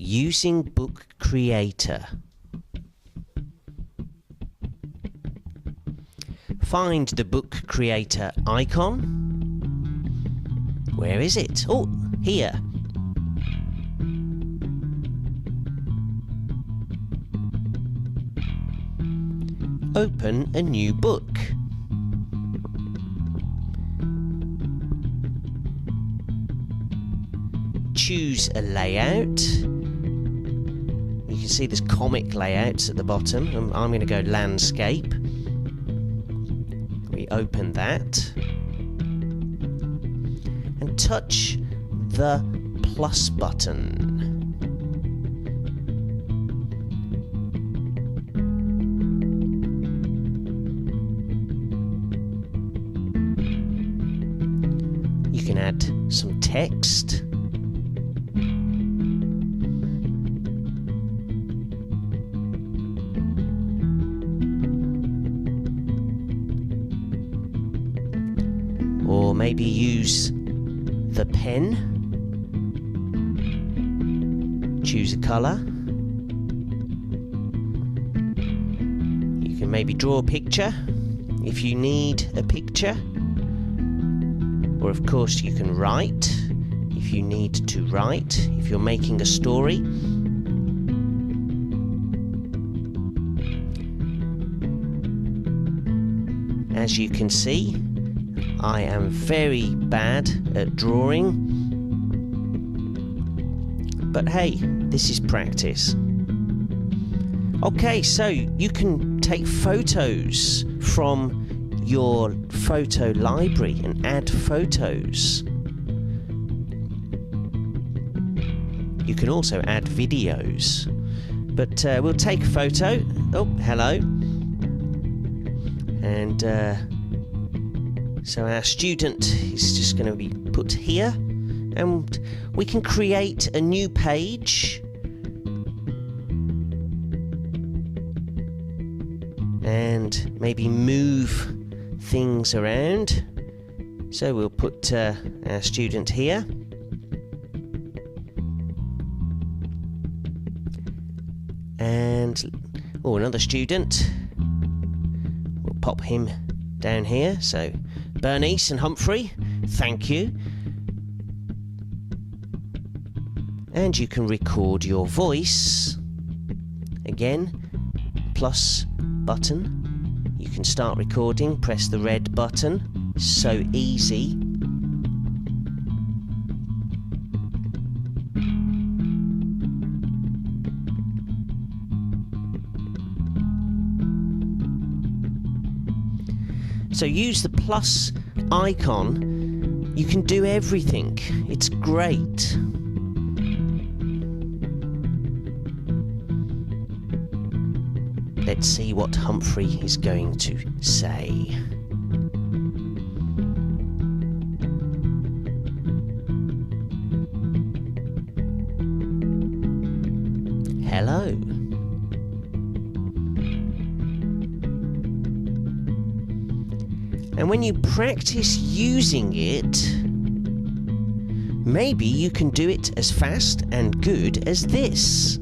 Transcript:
Using Book Creator. Find the Book Creator icon. Where is it? Oh, here. Open a new book. Choose a layout. You can see there's comic layouts at the bottom. I'm going to go landscape. We open that. And touch the plus button. You can add some text. Or maybe use the pen. Choose a colour. You can maybe draw a picture if you need a picture. Or of course you can write if you need to write, if you're making a story. As you can see, I am very bad at drawing, but hey, this is practice. Okay, so you can take photos from your photo library and add photos. You can also add videos, but we'll take a photo. Oh, hello. And so our student is just going to be put here, and we can create a new page and maybe move things around. So we'll put our student here. And another student. We'll pop him down here. So Bernice and Humphrey, thank you. And you can record your voice. Again, plus button. You can start recording, press the red button. So easy. So use the plus icon. You can do everything. It's great. Let's see what Humphrey is going to say. Hello. And when you practice using it, maybe you can do it as fast and good as this.